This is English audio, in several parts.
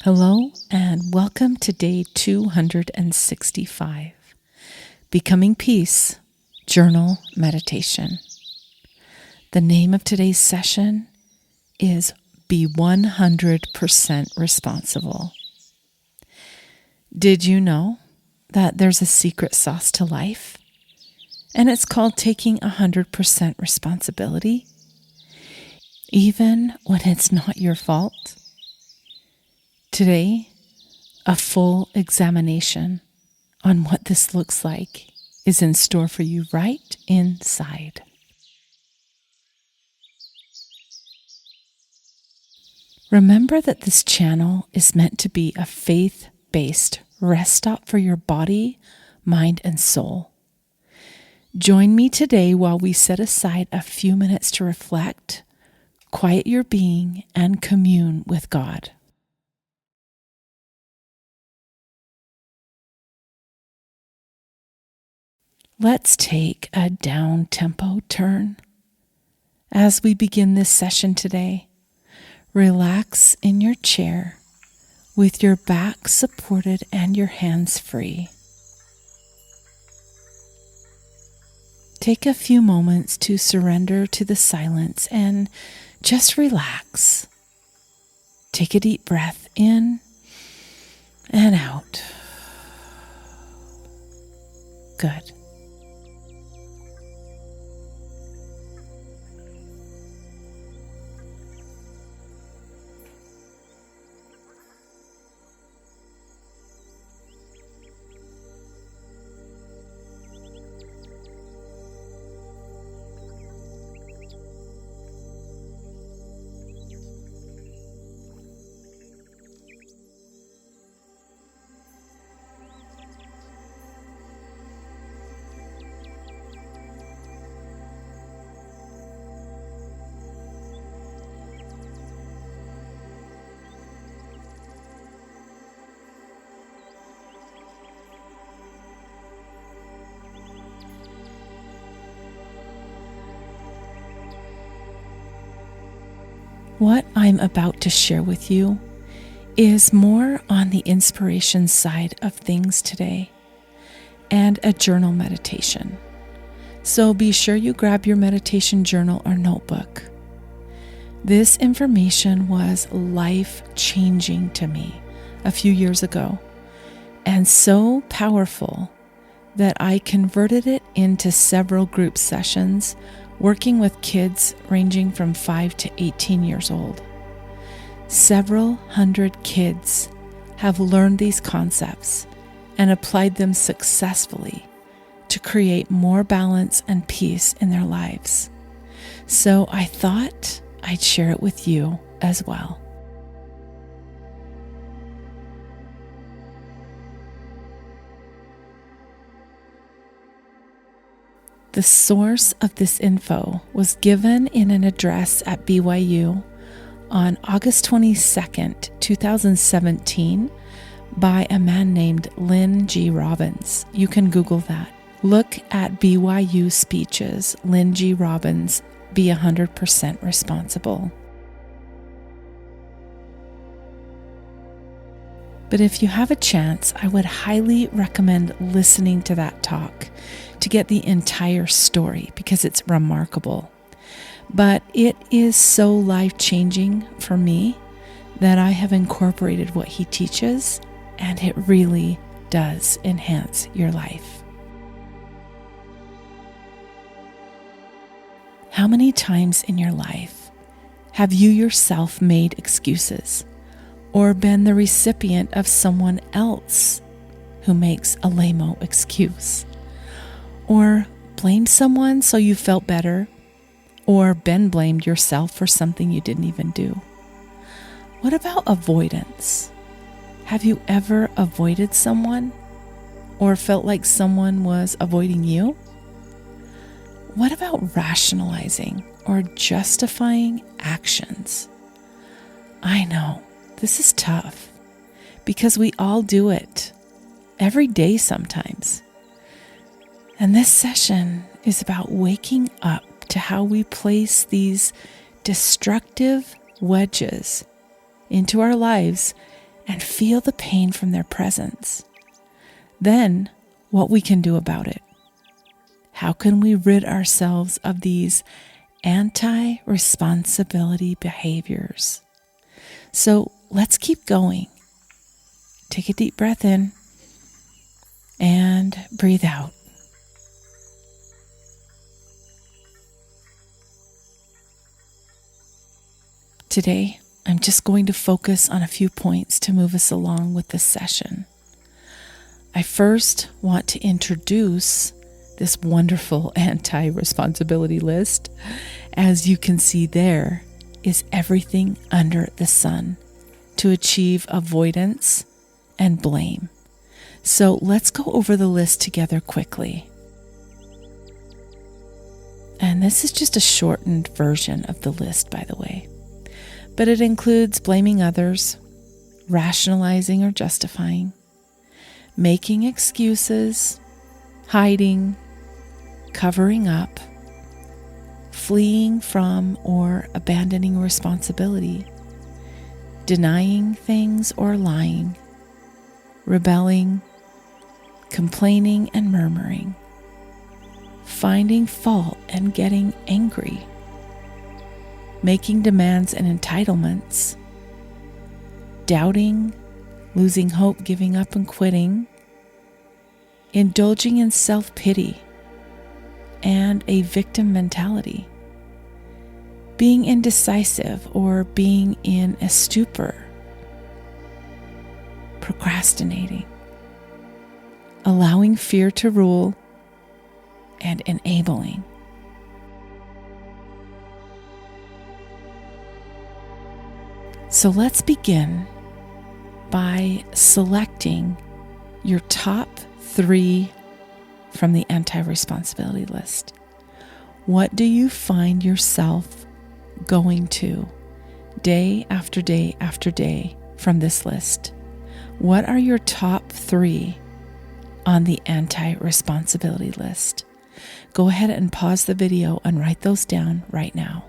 Hello and welcome to day 265, Becoming Peace, Journal Meditation. The name of today's session is Be 100% Responsible. Did you know that there's a secret sauce to life? And it's called taking 100% responsibility, even when it's not your fault. Today, a full examination on what this looks like is in store for you right inside. Remember that this channel is meant to be a faith-based rest stop for your body, mind, and soul. Join me today while we set aside a few minutes to reflect, quiet your being, and commune with God. Let's take a down-tempo turn. As we begin this session today, relax in your chair with your back supported and your hands free. Take a few moments to surrender to the silence and just relax. Take a deep breath in and out. Good. What I'm about to share with you is more on the inspiration side of things today and a journal meditation. So be sure you grab your meditation journal or notebook. This information was life-changing to me a few years ago and so powerful that I converted it into several group sessions working with kids ranging from 5 to 18 years old. Several hundred kids have learned these concepts and applied them successfully to create more balance and peace in their lives. So I thought I'd share it with you as well. The source of this info was given in an address at BYU on August 22nd, 2017 by a man named Lynn G. Robbins. You can Google that. Look at BYU speeches, Lynn G. Robbins, Be 100% Responsible. But if you have a chance, I would highly recommend listening to that talk to get the entire story because it's remarkable. But it is so life-changing for me that I have incorporated what he teaches, and it really does enhance your life. How many times in your life have you yourself made excuses or been the recipient of someone else who makes a lame-o excuse? Or blamed someone so you felt better, or been blamed yourself for something you didn't even do? What about avoidance? Have you ever avoided someone or felt like someone was avoiding you? What about rationalizing or justifying actions? I know, this is tough because we all do it every day sometimes. And this session is about waking up to how we place these destructive wedges into our lives and feel the pain from their presence. Then, what we can do about it. How can we rid ourselves of these anti-responsibility behaviors? So let's keep going. Take a deep breath in and breathe out. Today, I'm just going to focus on a few points to move us along with this session. I first want to introduce this wonderful anti-responsibility list. As you can see, there is everything under the sun to achieve avoidance and blame. So let's go over the list together quickly. And this is just a shortened version of the list, by the way. But it includes blaming others, rationalizing or justifying, making excuses, hiding, covering up, fleeing from or abandoning responsibility, denying things or lying, rebelling, complaining and murmuring, finding fault and getting angry, making demands and entitlements, doubting, losing hope, giving up and quitting, indulging in self-pity and a victim mentality, being indecisive or being in a stupor, procrastinating, allowing fear to rule, and enabling. So let's begin by selecting your top 3 from the anti-responsibility list. What do you find yourself going to day after day after day from this list? What are your top 3 on the anti-responsibility list? Go ahead and pause the video and write those down right now.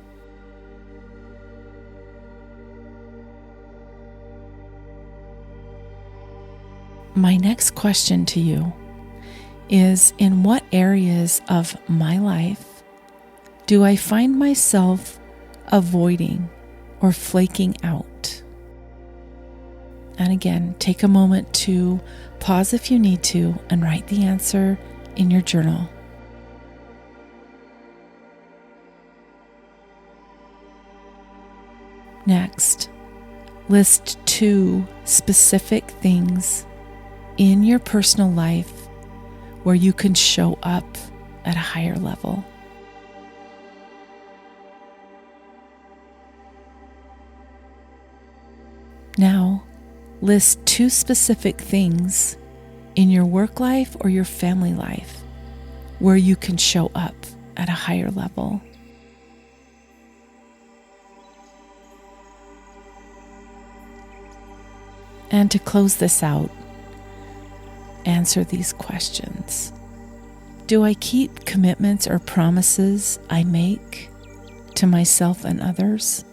My next question to you is, in what areas of my life do I find myself avoiding or flaking out? And again, take a moment to pause if you need to and write the answer in your journal. Next, list 2 specific things in your personal life where you can show up at a higher level. Now, list 2 specific things in your work life or your family life where you can show up at a higher level. And to close this out, answer these questions. Do I keep commitments or promises I make to myself and others?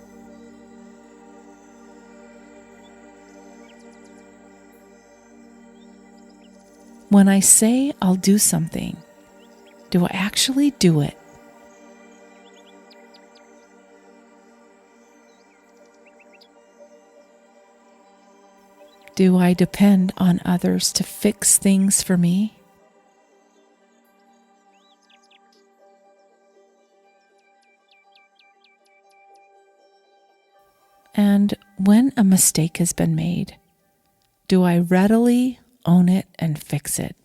When I say I'll do something, do I actually do it? Do I depend on others to fix things for me? And when a mistake has been made, do I readily own it and fix it?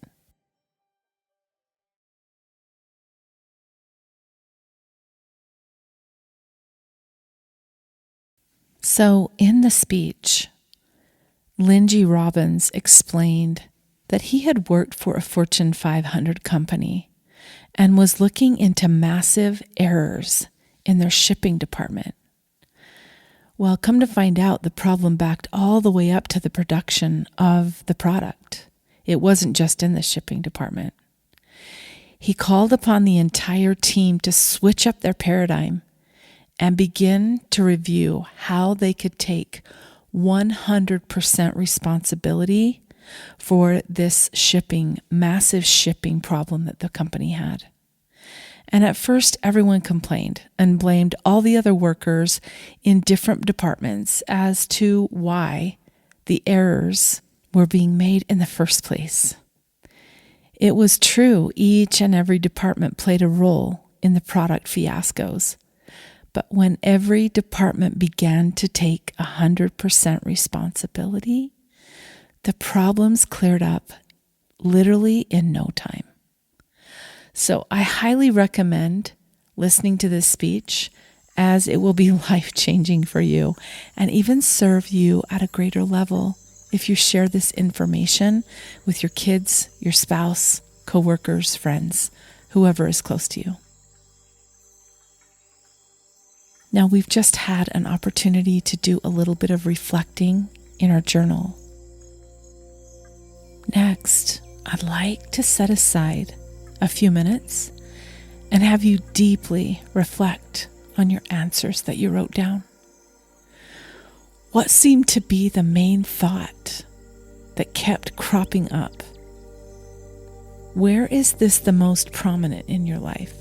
So in the speech, Lindsay Robbins explained that he had worked for a Fortune 500 company and was looking into massive errors in their shipping department. Well, come to find out, the problem backed all the way up to the production of the product. It wasn't just in the shipping department. He called upon the entire team to switch up their paradigm and begin to review how they could take 100% responsibility for this massive shipping problem that the company had. And at first, everyone complained and blamed all the other workers in different departments as to why the errors were being made in the first place. It was true, each and every department played a role in the product fiascos. But when every department began to take 100% responsibility, the problems cleared up literally in no time. So I highly recommend listening to this speech, as it will be life-changing for you and even serve you at a greater level if you share this information with your kids, your spouse, coworkers, friends, whoever is close to you. Now, we've just had an opportunity to do a little bit of reflecting in our journal. Next, I'd like to set aside a few minutes and have you deeply reflect on your answers that you wrote down. What seemed to be the main thought that kept cropping up? Where is this the most prominent in your life?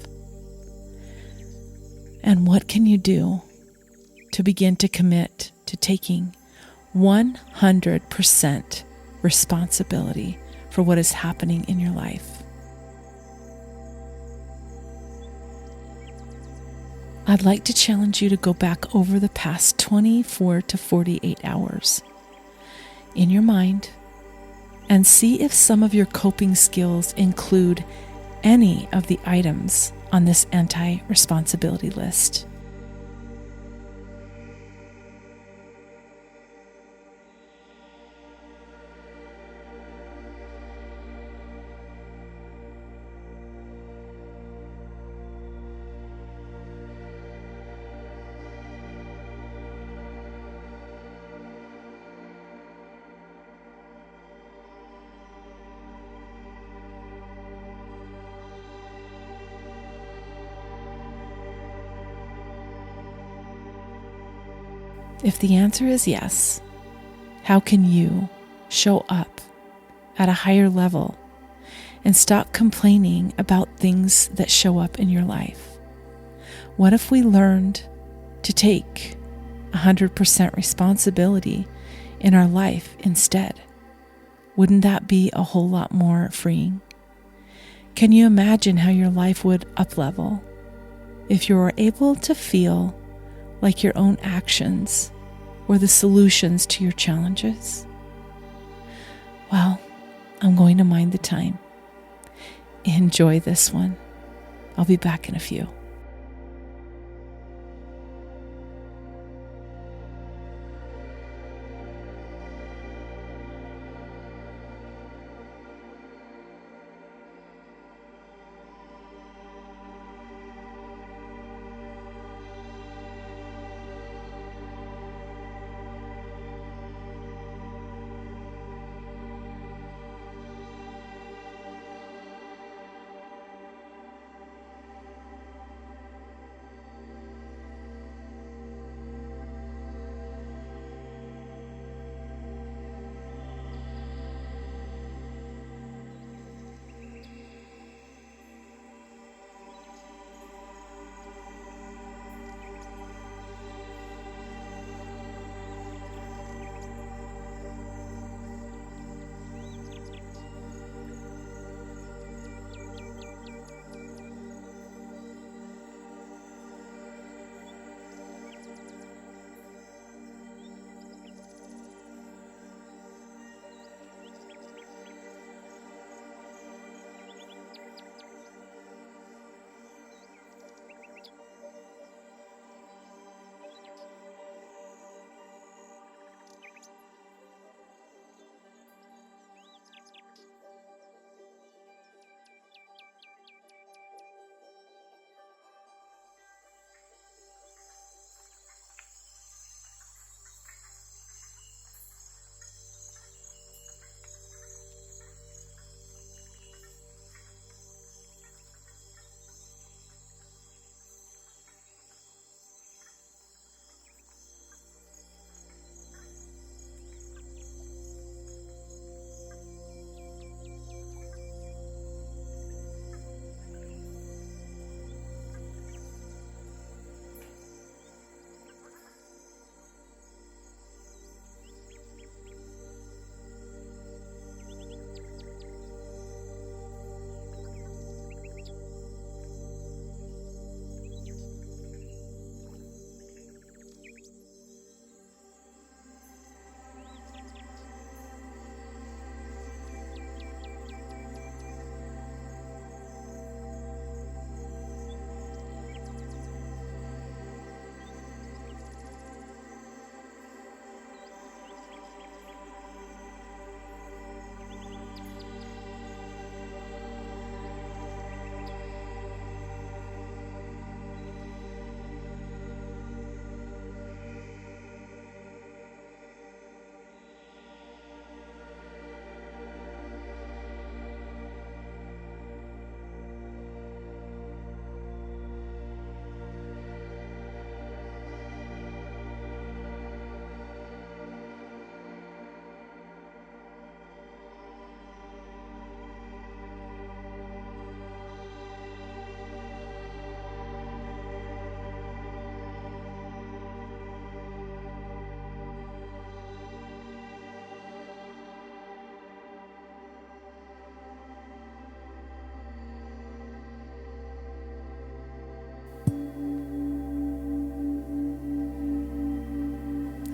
And what can you do to begin to commit to taking 100% responsibility for what is happening in your life? I'd like to challenge you to go back over the past 24 to 48 hours in your mind and see if some of your coping skills include any of the items on this anti-responsibility list. If the answer is yes, how can you show up at a higher level and stop complaining about things that show up in your life? What if we learned to take 100% responsibility in our life instead? Wouldn't that be a whole lot more freeing? Can you imagine how your life would up-level if you were able to feel like your own actions were the solutions to your challenges? Well, I'm going to mind the time. Enjoy this one. I'll be back in a few.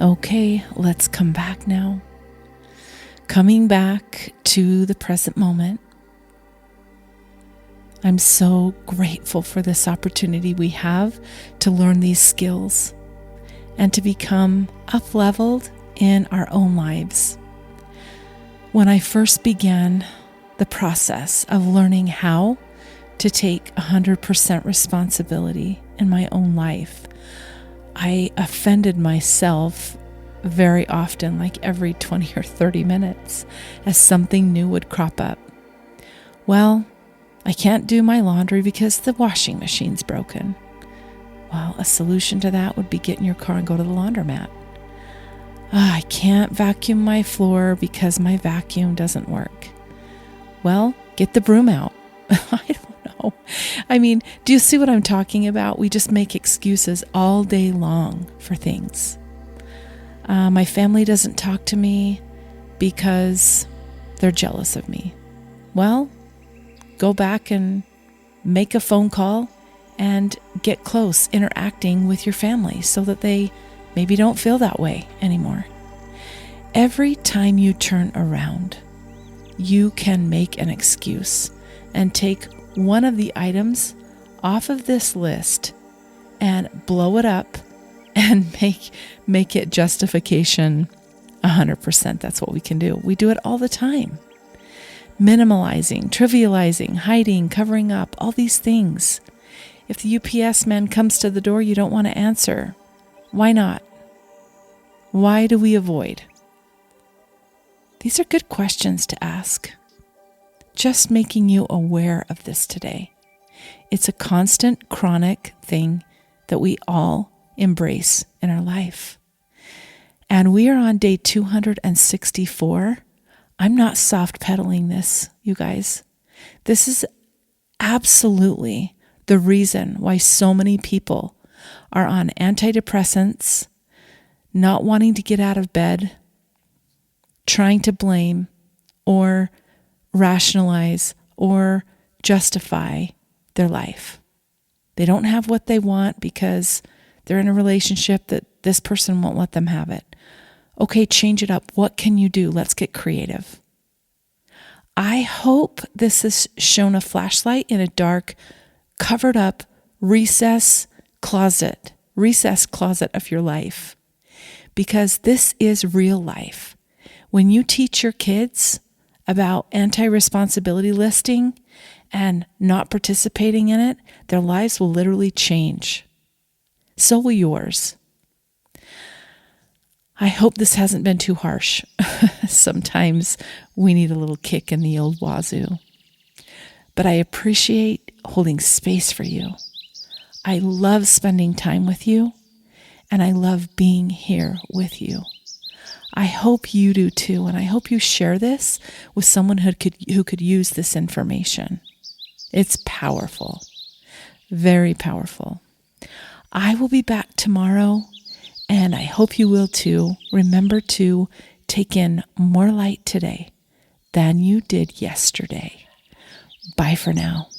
Okay, let's come back now. Coming back to the present moment. I'm so grateful for this opportunity we have to learn these skills and to become up-leveled in our own lives. When I first began the process of learning how to take 100% responsibility in my own life, I offended myself very often, like every 20 or 30 minutes, as something new would crop up. Well, I can't do my laundry because the washing machine's broken. Well, a solution to that would be get in your car and go to the laundromat. I can't vacuum my floor because my vacuum doesn't work. Well, get the broom out. I don't know. I mean, do you see what I'm talking about? We just make excuses all day long for things. My family doesn't talk to me because they're jealous of me. Well, go back and make a phone call and get close interacting with your family so that they maybe don't feel that way anymore. Every time you turn around, you can make an excuse and take one of the items off of this list and blow it up and make it justification 100%. That's what we can do. We do it all the time. Minimalizing, trivializing, hiding, covering up, all these things. If the UPS man comes to the door you don't want to answer, why not? Why do we avoid? These are good questions to ask. Just making you aware of this today. It's a constant, chronic thing that we all embrace in our life. And we are on day 264. I'm not soft pedaling this, you guys. This is absolutely the reason why so many people are on antidepressants, not wanting to get out of bed, trying to blame or rationalize or justify their life. They don't have what they want because they're in a relationship that this person won't let them have it. Okay, change it up. What can you do? Let's get creative. I hope this has shown a flashlight in a dark, covered up recess closet of your life. Because this is real life. When you teach your kids about anti-responsibility listing and not participating in it, their lives will literally change. So will yours. I hope this hasn't been too harsh. Sometimes we need a little kick in the old wazoo. But I appreciate holding space for you. I love spending time with you, and I love being here with you. I hope you do too, and I hope you share this with someone who could use this information. It's powerful, very powerful. I will be back tomorrow, and I hope you will too. Remember to take in more light today than you did yesterday. Bye for now.